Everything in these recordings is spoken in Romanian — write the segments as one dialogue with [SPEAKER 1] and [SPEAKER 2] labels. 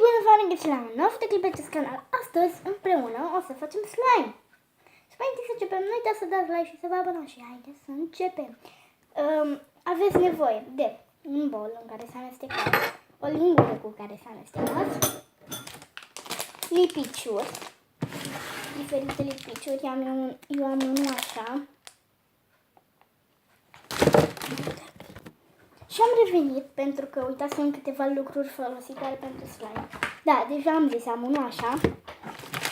[SPEAKER 1] Bună seara, găsit la un nou video pe acest canal. Astăzi, împreună, o să facem slime. Și mai întâi să începem, nu uitați să dați like și să vă abonați. Și haideți să începem. Aveți nevoie de un bol în care să amestecați, o lingură cu care să amestecați, lipiciuri, diferite lipiciuri. Eu am unul așa. Și am revenit pentru că uitasem câteva lucruri folositoare pentru slime. Da, deja am zis, am unul așa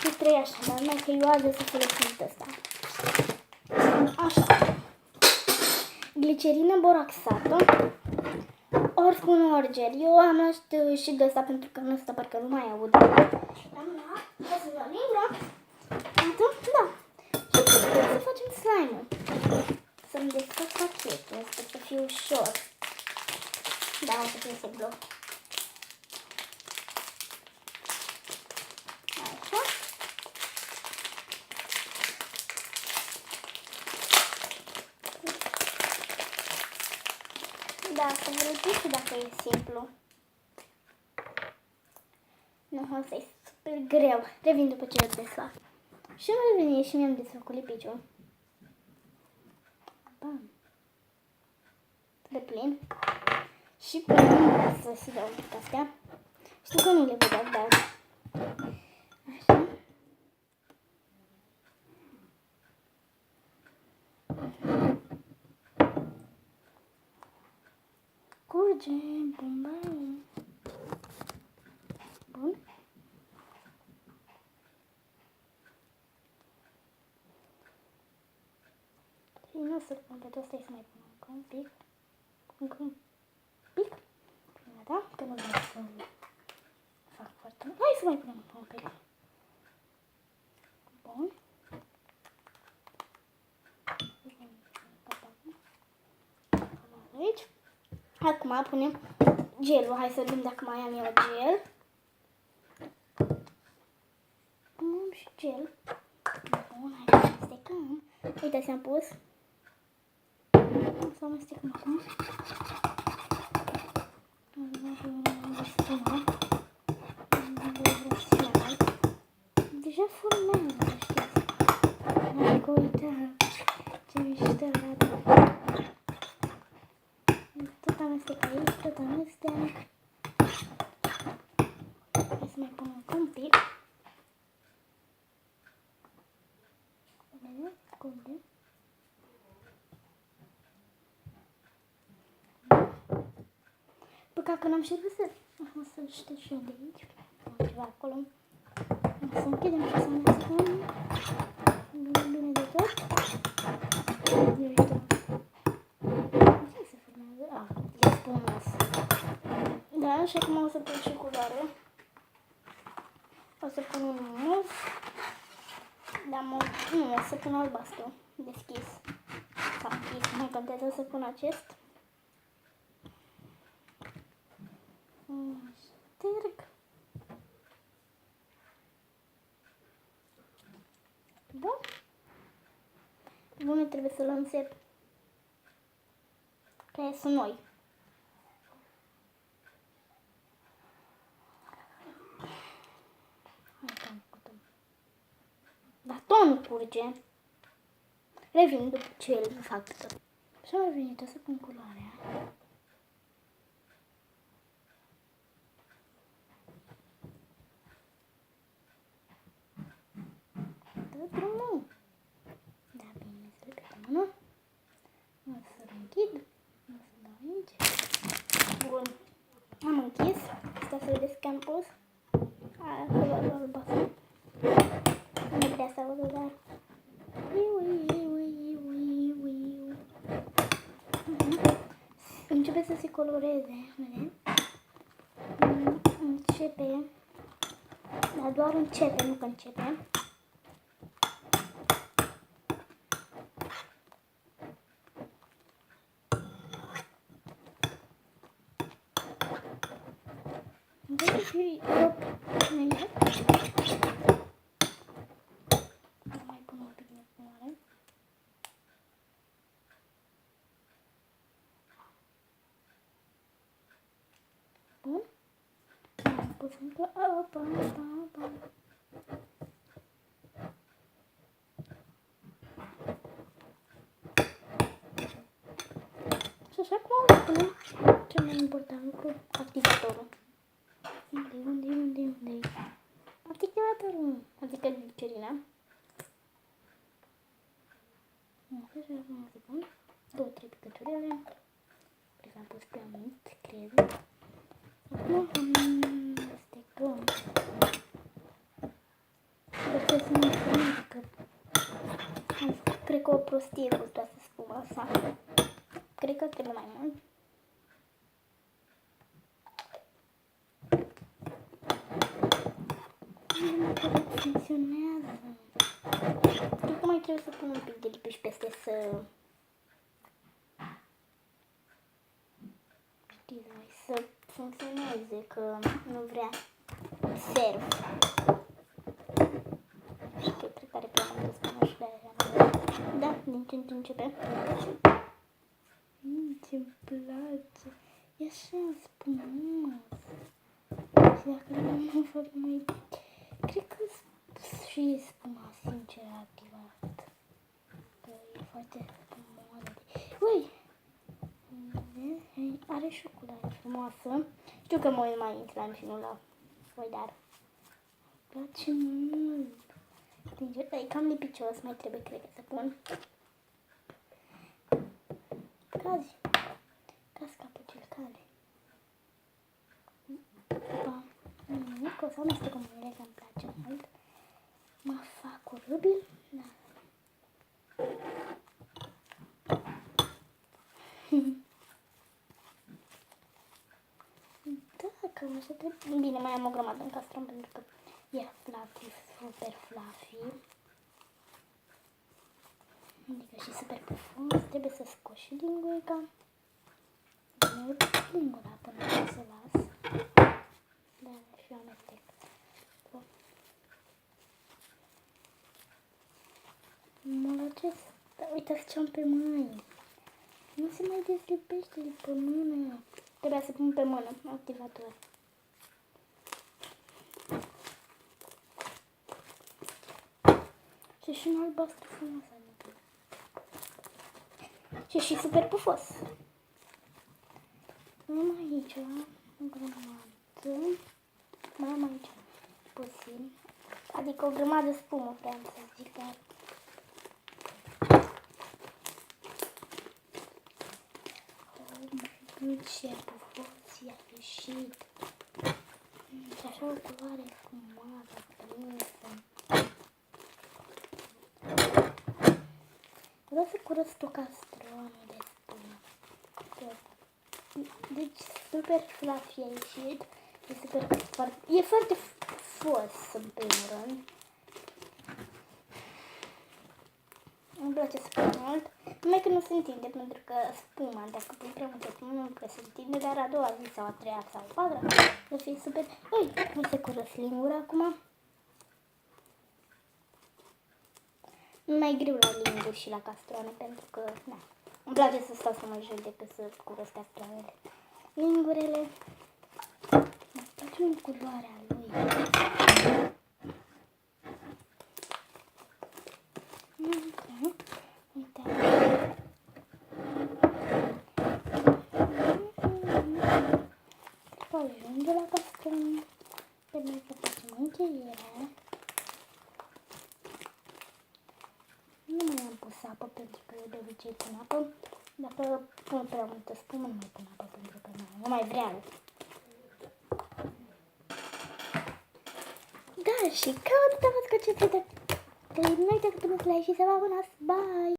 [SPEAKER 1] și 3 așa, dar mai că eu azi să folosesc ăsta. Așa. Glicerină boraxată, ori spun ori gel. Eu am luat și de ăsta pentru că ăsta parcă nu mai aud. Am luat, o să luat lingura. Da. Și să facem slime-ul. Să-mi desfac pachetul, sper să fie ușor. Da, o să fie simplu. Așa. Da, să vă rădesc și dacă e simplu. Nu, asta e super greu. Revin după ce îl desfac. Și am revenit și mi-am desfăcut lipiciul. Bam. De plin. Și până să se dau astea. Știu că nu le vedeați, dar așa. Curge, bum, bum. Bun. Și nu o să-l pun pe tot, stai să mai pun încă un pic. Încă un pic. Da? Că nu vreau să fac foarte mult. Hai să mai punem un pic. Bun. Aici. Acum punem gelul. Hai să vedem dacă mai am eu gel. Punem și gel. Bun, hai să amestecăm. Uite, ți-am pus. Să amestecăm acum. Deja formează, știți. Hai că uite ce mișto arată. Tot amestec aici, tot amestec. Hai să mai pun încă un pic. Vedeți? Curge. Păcat că n-am și râsat. O să-l știu și eu de aici. Am ceva acolo. O să închidem și să amestecăm. Bine de tot. Ce se formează? E spumos. Da, și acum o să pun și culoare. O să pun un mov. Da, nu, o să pun albastru. Deschis. Sau închis. Nu contează să pun acest. Șterg. Da? Bune, trebuie să-l însep. Că sunt noi. Dar tot nu curge. Revin după ce îl fac tot. Și am revenit, o să pun culoarea. Dă drumul. Da, bine, să le cătăm, nu? O să-l închid. O să dau aici. Bun. Am închis. Asta să vedeți că am pus. Aia, culoarea albastră. Nu prea să audă, dar... Începe să se coloreze, vedeți? Începe. Dar doar începe, nu că începe. Și mai pun un pic de culoare. Bun. Am pus încă Și așa cum au spune, cel mai important lucru, activatorul. Unde? Activatorul, adică glicerina. Așa și acum să pun 2-3 picăturile. Cred că am pus prea mult, cred. Acum stecăm. Sper să nu se că cred că o prostie cu toată spuma asta. Cred că trebuie mai mult. Nu cred că funcționează. Cred că mai trebuie să pun un pic de lipiș peste să... Știți, mai să funcționeze, că nu vrea serv. Cred că are prea multă spumă și de-aia. Da, din ce în ce începe. Ce-mi place. E așa spumos. Și dacă nu fac mai... Cred că și spuma, sincer, a activat. Că e foarte frumoasă. Ui! Are și o culoare frumoasă. Știu că mă uit mai în slime și nu la voi, dar... Îmi place mult. E cam lipicios, mai trebuie, cred că, să pun. Cazi. Cazi ca pe cel care. Da. Nimic, o să amestec cu mâinile, că îmi place mult. Mă fac cu rubil. Da. Da, cam așa trebuie. Bine, mai am o grămadă în castron pentru că e fluffy, super fluffy. Adică și super pufos. Trebuie să scot și lingurica. Nu uit lingura până să se las. Da, și eu amestec. Mă la ce? Uitați ce am pe mâini. Nu se mai deslipește de pe mână. Trebuia să pun pe mână activator. Și un albastru frumos. Și super pufos. Mai am aici o grămadă. Mai am aici puțin. Adică o grămadă spumă, vreau să zic, dar... Ce pufos i-a ieșit. Și așa o culoare frumoasă, prinsă. Vreau să curăț tot castronul de spumă. Deci super fluffy a ieșit. E foarte fos în primul rând. Îmi place super mult. Numai că nu se întinde, pentru că spuma, dacă pui prea multă spumă, nu prea se întinde, dar a doua zi sau a treia sau a patra, să fie super. Ui, nu se curăț lingura acum. Mai greu la linguri și la castroane, pentru că, na, îmi place să stau să mă jur decât să curăț castroanele. Lingurele, îmi place mult culoarea lui. Uite. Cred că ajunge la castron. Trebuie să facem încheierea. Nu mai am pus apă pentru că de obicei pun apă. Dacă pun prea multă spumă, nu mai pun apă pentru că nu mai vreau. Da, și cam atât am făcut cu acest video. Nu uitați să puneți like și să vă abonați. Bye!